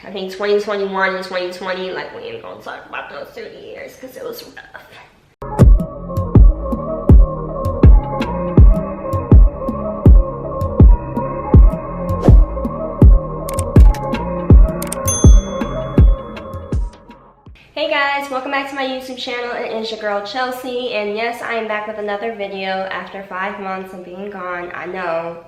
I think 2021 and 2020, like we ain't gonna talk about those 30 years because it was rough. Hey guys, welcome back to my YouTube channel. It is your girl Chelsea, and yes, I am back with another video after 5 months of being gone. I know.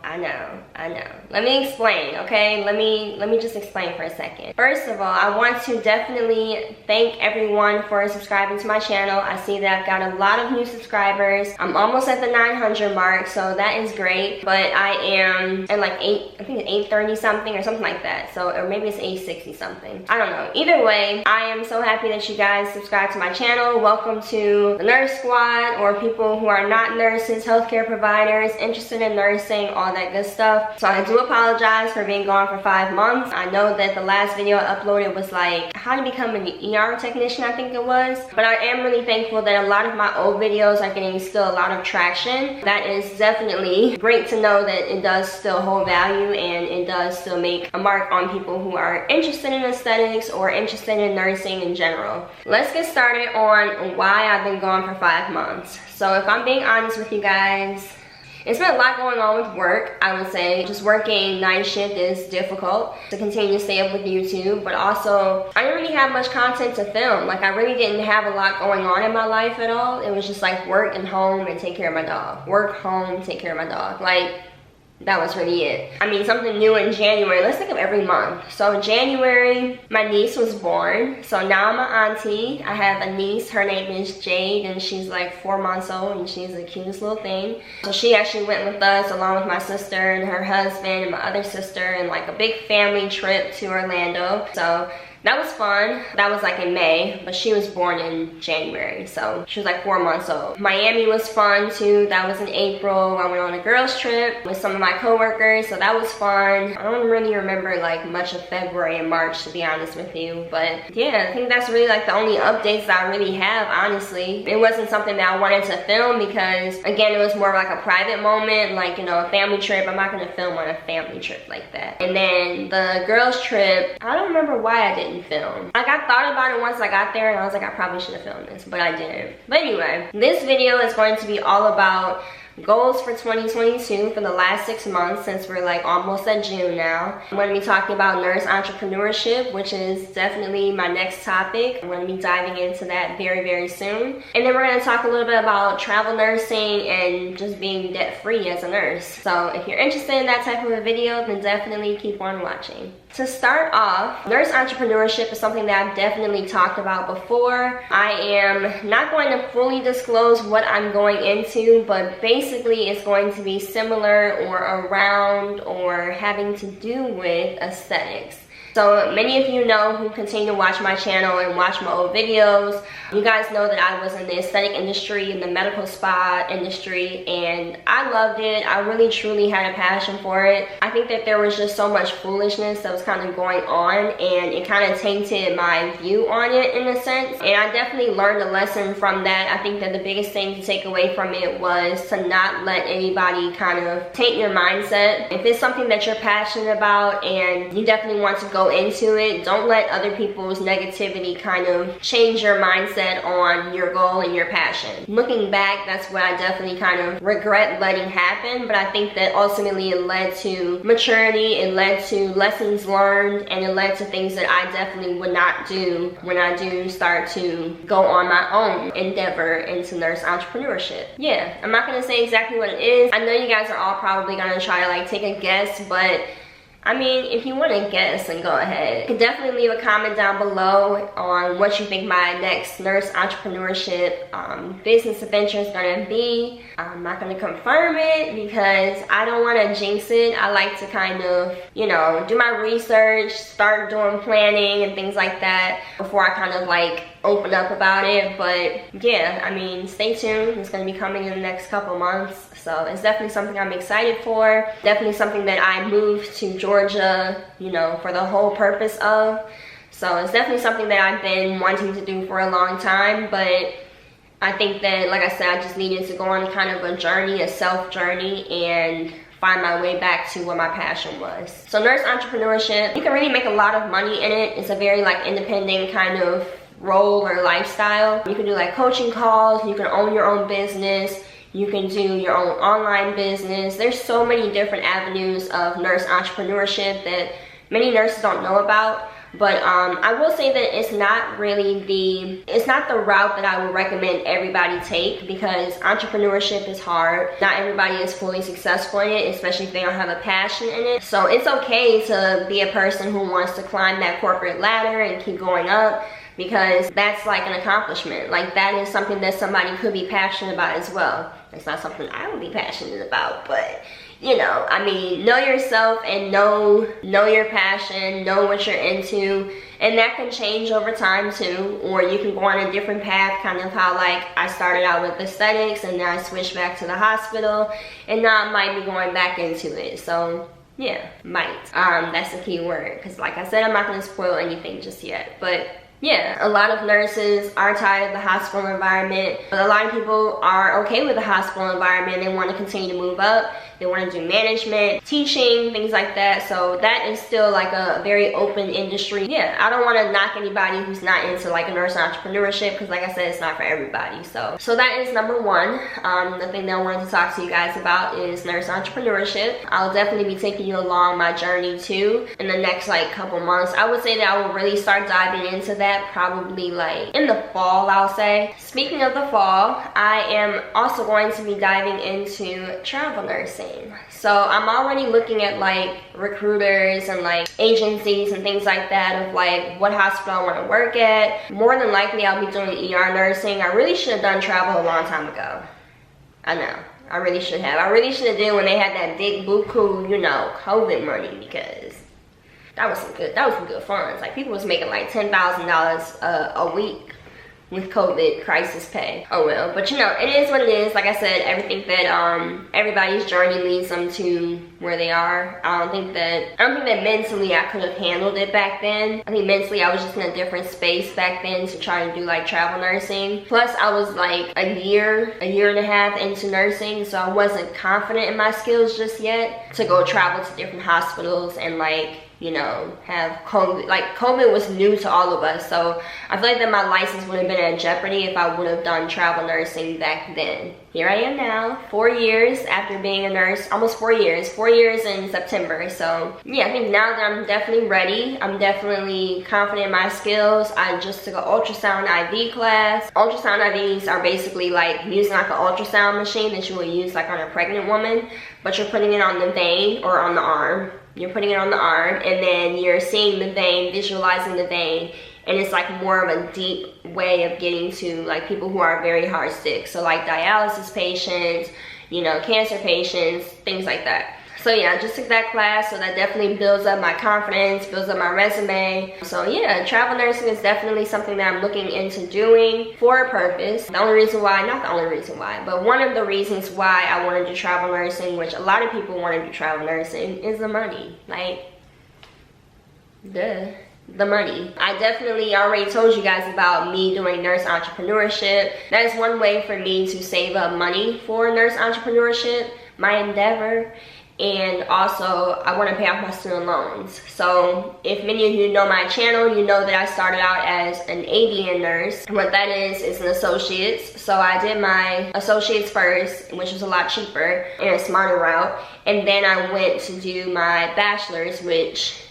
Let me explain, okay? Let me just explain for a second. First of all, I want to definitely thank everyone for subscribing to my channel. I see that I've got a lot of new subscribers. I'm almost at the 900 mark, so that is great. But I am at like I think it's 830 something or something like that. So, or maybe it's 860 something. I don't know. Either way, I am so happy that you guys subscribe to my channel. Welcome to the nurse squad, or people who are not nurses, healthcare providers, interested in nursing, all that good stuff. So I do apologize for being gone for 5 months. I know that the last video I uploaded was like how to become an ER technician, I think it was. But I am really thankful that a lot of my old videos are getting still a lot of traction. That is definitely great to know that it does still hold value and it does still make a mark on people who are interested in aesthetics or interested in nursing in general. Let's get started on why I've been gone for 5 months. So if I'm being honest with you guys, it's been a lot going on with work, I would say. Just working night shift is difficult to continue to stay up with YouTube, but also I didn't really have much content to film. Like, I really didn't have a lot going on in my life at all. It was just like work and home and take care of my dog. Work, home, take care of my dog. Like, that was really it. I mean, something new in January. Let's think of every month. So in January, my niece was born. So now I'm an auntie. I have a niece. Her name is Jade, and she's like 4 months old, and she's the cutest little thing. So she actually went with us along with my sister and her husband and my other sister, and like a big family trip to Orlando. So that was fun. That was like in May, but she was born in January, so she was like 4 months old. Miami was fun too. That was in April. I went on a girls trip with some of my coworkers, so that was fun. I don't really remember like much of February and March, to be honest with you, but yeah, I think that's really like the only updates that I really have, honestly. It wasn't something that I wanted to film because, again, it was more like a private moment, like, you know, a family trip. I'm not gonna film on a family trip like that. And then the girls trip, I don't remember why I didn't film. Like, I thought about it once I got there and I was like, I probably should have filmed this, but I didn't. But anyway, this video is going to be all about goals for 2022 for the last 6 months, since we're like almost at June now. I'm going to be talking about nurse entrepreneurship, which is definitely my next topic. I'm going to be diving into that very, very soon. And then we're going to talk a little bit about travel nursing and just being debt-free as a nurse. So if you're interested in that type of a video, then definitely keep on watching. To start off, nurse entrepreneurship is something that I've definitely talked about before. I am not going to fully disclose what I'm going into, but basically it's going to be similar or around or having to do with aesthetics. So many of you know, who continue to watch my channel and watch my old videos, you guys know that I was in the aesthetic industry, in the medical spa industry, and I loved it. I really truly had a passion for it. I think that there was just so much foolishness that was kind of going on, and it kind of tainted my view on it in a sense. And I definitely learned a lesson from that. I think that the biggest thing to take away from it was to not let anybody kind of taint your mindset. If it's something that you're passionate about and you definitely want to go into it, don't let other people's negativity kind of change your mindset on your goal and your passion. Looking back, that's what I definitely kind of regret letting happen, but I think that ultimately it led to maturity, it led to lessons learned, and it led to things that I definitely would not do when I do start to go on my own endeavor into nurse entrepreneurship. Yeah, I'm not gonna say exactly what it is. I know you guys are all probably gonna try to like take a guess, but I mean, if you want to guess, then go ahead. You can definitely leave a comment down below on what you think my next nurse entrepreneurship business adventure is going to be. I'm not going to confirm it because I don't want to jinx it. I like to kind of, you know, do my research, start doing planning and things like that before I kind of like open up about it. But yeah, I mean, stay tuned. It's going to be coming in the next couple months. So it's definitely something I'm excited for. Definitely something that I moved to Georgia, you know, for the whole purpose of. So it's definitely something that I've been wanting to do for a long time, but I think that, like I said, I just needed to go on kind of a journey, a self journey, and find my way back to what my passion was. So nurse entrepreneurship, you can really make a lot of money in it. It's a very like independent kind of role or lifestyle. You can do like coaching calls, you can own your own business, you can do your own online business. There's so many different avenues of nurse entrepreneurship that many nurses don't know about. But I will say that it's not the route that I would recommend everybody take, because entrepreneurship is hard. Not everybody is fully successful in it, especially if they don't have a passion in it. So it's okay to be a person who wants to climb that corporate ladder and keep going up, because that's like an accomplishment. Like that is something that somebody could be passionate about as well. It's not something I would be passionate about, but you know, I mean, know yourself and know your passion, know what you're into, and that can change over time too. Or you can go on a different path, kind of how like I started out with aesthetics and then I switched back to the hospital, and now I might be going back into it. So yeah, might. That's the key word, because like I said, I'm not going to spoil anything just yet, but yeah, a lot of nurses are tired of the hospital environment, but a lot of people are okay with the hospital environment. They want to continue to move up. They want to do management, teaching, things like that. So that is still like a very open industry. Yeah, I don't want to knock anybody who's not into like a nurse entrepreneurship, because like I said, it's not for everybody. So that is number one. The thing that I wanted to talk to you guys about is nurse entrepreneurship. I'll definitely be taking you along my journey too in the next like couple months. I would say that I will really start diving into that probably like in the fall, I'll say. Speaking of the fall, I am also going to be diving into travel nursing. So I'm already looking at like recruiters and like agencies and things like that of like what hospital I want to work at. More than likely I'll be doing ER nursing. I really should have done travel a long time ago. I know, I really should have. I really should have did when they had that big buku, you know, COVID money, because that was some good funds. Like people was making like $10,000 a week with COVID crisis pay. Oh well, but you know, it is what it is. Like I said, everything that everybody's journey leads them to where they are. I don't think that mentally I could have handled it back then. I think mentally I was just in a different space back then to try to do like travel nursing. Plus I was like a year and a half into nursing, so I wasn't confident in my skills just yet to go travel to different hospitals and like, you know, have COVID. Like COVID was new to all of us, so I feel like that my license would have been in jeopardy if I would have done travel nursing back then. Here I am now, 4 years after being a nurse, almost 4 years in September. So yeah, I think now that I'm definitely ready, I'm definitely confident in my skills. I just took an ultrasound IV class. Ultrasound IVs are basically like using like an ultrasound machine that you would use like on a pregnant woman, but you're putting it on the vein or on the arm. You're putting it on the arm, and then you're seeing the vein, visualizing the vein, and it's like more of a deep way of getting to like people who are very hard sick. So like dialysis patients, you know, cancer patients, things like that. So yeah, I just took that class, so that definitely builds up my confidence, builds up my resume. So yeah, travel nursing is definitely something that I'm looking into doing for a purpose. The only reason why, not the only reason why, but one of the reasons why I want to do travel nursing, which a lot of people want to do travel nursing, is the money. Like, duh. The money. I definitely already told you guys about me doing nurse entrepreneurship. That is one way for me to save up money for nurse entrepreneurship, my endeavor. And also, I want to pay off my student loans. So, if many of you know my channel, you know that I started out as an ADN nurse. What that is an associate's. So, I did my associate's first, which was a lot cheaper and a smarter route. And then I went to do my bachelor's, which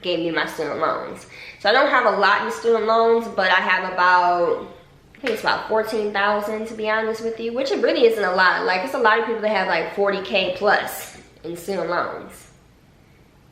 gave me my student loans. So, I don't have a lot in student loans, but I have about, I think it's about 14,000 to be honest with you, which it really isn't a lot. Like, it's a lot of people that have like 40K plus in student loans.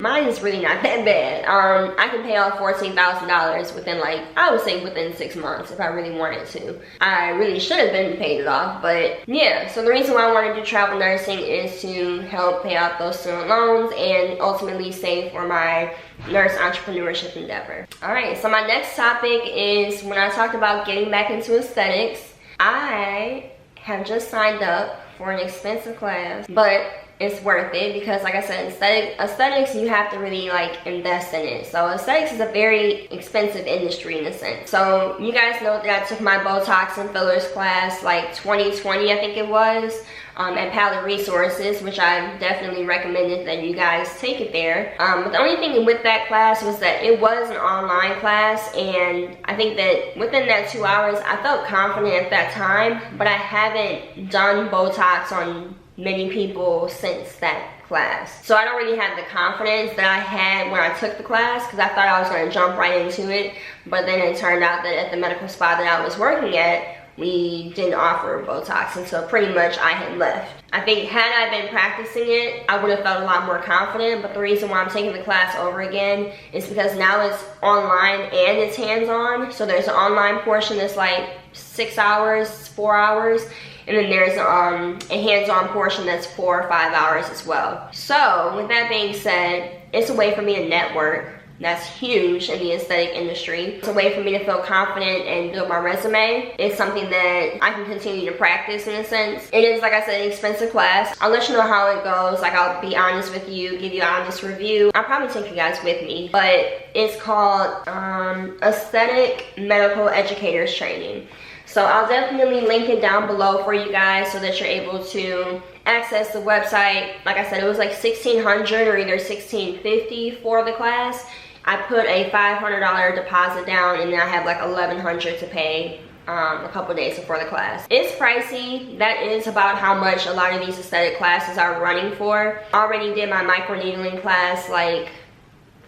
Mine is really not that bad. I can pay off $14,000 within like, I would say within 6 months if I really wanted to. I really should have been paid it off, but yeah. So the reason why I want to do travel nursing is to help pay off those student loans and ultimately save for my nurse entrepreneurship endeavor. Alright, so my next topic is when I talked about getting back into aesthetics, I have just signed up for an expensive class, but it's worth it because, like I said, aesthetics, you have to really like invest in it. So aesthetics is a very expensive industry in a sense. So you guys know that I took my Botox and fillers class like 2020, I think it was, at Palette Resources, which I definitely recommended that you guys take it there. But the only thing with that class was that it was an online class, and I think that within that 2 hours, I felt confident at that time, but I haven't done Botox on many people since that class. So I don't really have the confidence that I had when I took the class, because I thought I was going to jump right into it, but then it turned out that at the medical spa that I was working at, we didn't offer Botox, and so pretty much I had left. I think had I been practicing it, I would have felt a lot more confident, but the reason why I'm taking the class over again is because now it's online and it's hands-on. So there's an online portion that's like 6 hours, 4 hours, and then there's a hands-on portion that's 4 or 5 hours as well. So with that being said, it's a way for me to network. That's huge in the aesthetic industry. It's a way for me to feel confident and build my resume. It's something that I can continue to practice in a sense. It is, like I said, an expensive class. I'll let you know how it goes. Like, I'll be honest with you, give you an honest review. I'll probably take you guys with me. But it's called Aesthetic Medical Educators Training. So I'll definitely link it down below for you guys so that you're able to access the website. Like I said, it was like $1,600 or either $1,650 for the class. I put a $500 deposit down, and then I have like $1,100 to pay a couple days before the class. It's pricey. That is about how much a lot of these aesthetic classes are running for. I already did my microneedling class like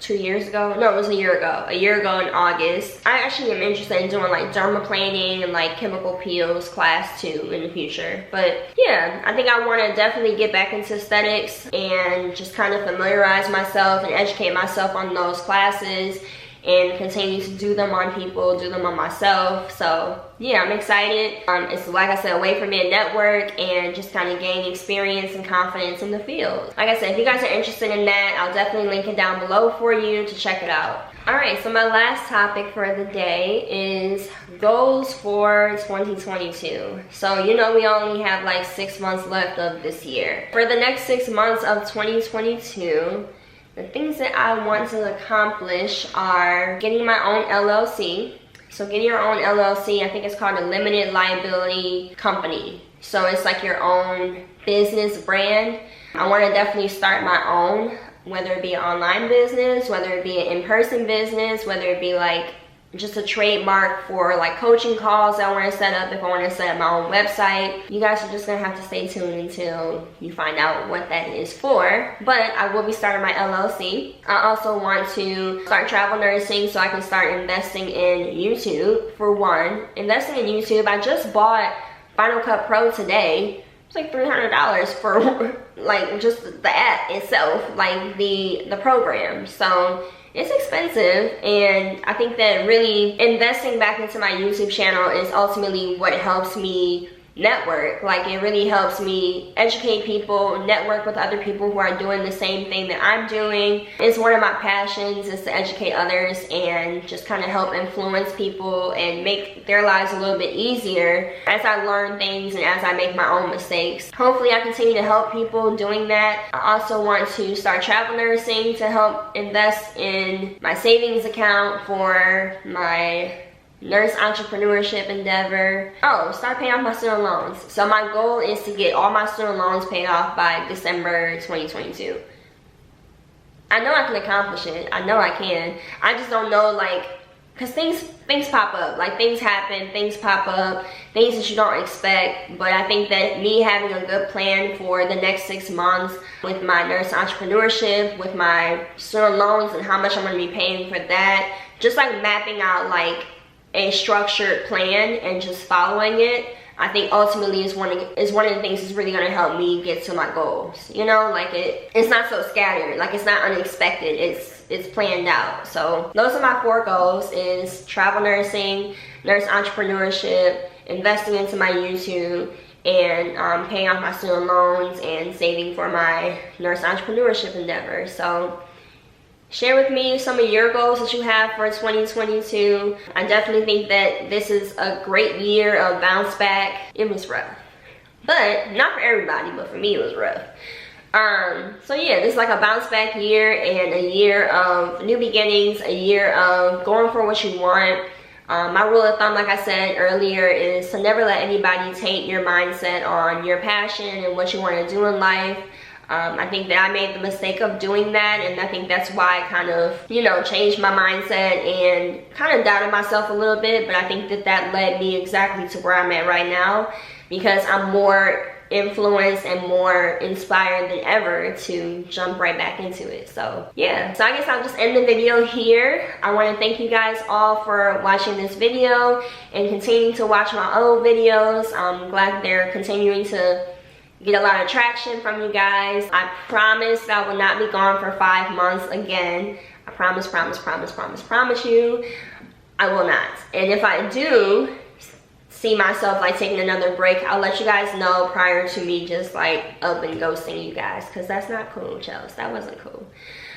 2 years ago. No, it was a year ago. A year ago in August. I actually am interested in doing like dermaplaning and like chemical peels class too in the future. But yeah, I think I want to definitely get back into aesthetics and just kind of familiarize myself and educate myself on those classes and continue to do them on people, do them on myself. So yeah, I'm excited. It's, like I said, a way for me to network and just kind of gain experience and confidence in the field. Like I said, if you guys are interested in that, I'll definitely link it down below for you to check it out. Alright, so my last topic for the day is goals for 2022. So you know we only have like 6 months left of this year. For the next 6 months of 2022, the things that I want to accomplish are getting my own LLC. So getting your own LLC, I think it's called a limited liability company. So it's like your own business brand. I want to definitely start my own, whether it be an online business, whether it be an in-person business, whether it be like just a trademark for like coaching calls I want to set up, if I want to set up my own website. You guys are just gonna have to stay tuned until you find out what that is for. But I will be starting my LLC. I also want to start travel nursing so I can start investing in YouTube. For one, investing in YouTube, I just bought Final Cut Pro today. It's like $300 for like just the app itself, like the program. So it's expensive, and I think that really investing back into my YouTube channel is ultimately what helps me network. Like, it really helps me educate people, network with other people who are doing the same thing that I'm doing. It's one of my passions, is to educate others and just kind of help influence people and make their lives a little bit easier as I learn things and as I make my own mistakes. Hopefully I continue to help people doing that. I also want to start travel nursing to help invest in my savings account for my nurse entrepreneurship endeavor. Oh, start paying off my student loans. So my goal is to get all my student loans paid off by December 2022. I know I can accomplish it. I know I can. I just don't know, like, because things pop up. Like, things happen, things pop up, things that you don't expect. But I think that me having a good plan for the next 6 months with my nurse entrepreneurship, with my student loans and how much I'm going to be paying for that, just like mapping out like a structured plan and just following it, I think ultimately is one of the things that's really going to help me get to my goals. You know, like it's not so scattered, like it's not unexpected, it's planned out. So those are my 4 goals: is travel nursing, nurse entrepreneurship, investing into my YouTube, and paying off my student loans and saving for my nurse entrepreneurship endeavor. So share with me some of your goals that you have for 2022. I definitely think that this is a great year of bounce back. It was rough, but not for everybody, but for me it was rough. So yeah, this is like a bounce back year and a year of new beginnings, a year of going for what you want. My rule of thumb, like I said earlier, is to never let anybody take your mindset on your passion and what you want to do in life. I think that I made the mistake of doing that, and I think that's why I kind of, you know, changed my mindset and kind of doubted myself a little bit, but I think that that led me exactly to where I'm at right now, because I'm more influenced and more inspired than ever to jump right back into it. So yeah, so I guess I'll just end the video here. I want to thank you guys all for watching this video and continuing to watch my old videos. I'm glad they're continuing to get a lot of traction from you guys. I promise that I will not be gone for 5 months again. I promise you, I will not. And if I do see myself like taking another break, I'll let you guys know prior to me just like up and ghosting you guys, because that's not cool, Chels. That wasn't cool.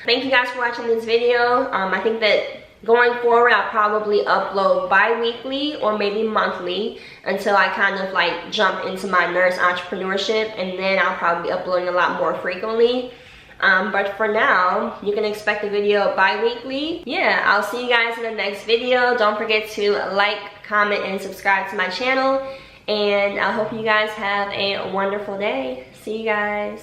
Thank you guys for watching this video. I think that going forward, I'll probably upload bi-weekly or maybe monthly until I kind of like jump into my nurse entrepreneurship, and then I'll probably be uploading a lot more frequently. But for now, you can expect a video bi-weekly. Yeah, I'll see you guys in the next video. Don't forget to like, comment, and subscribe to my channel. And I hope you guys have a wonderful day. See you guys.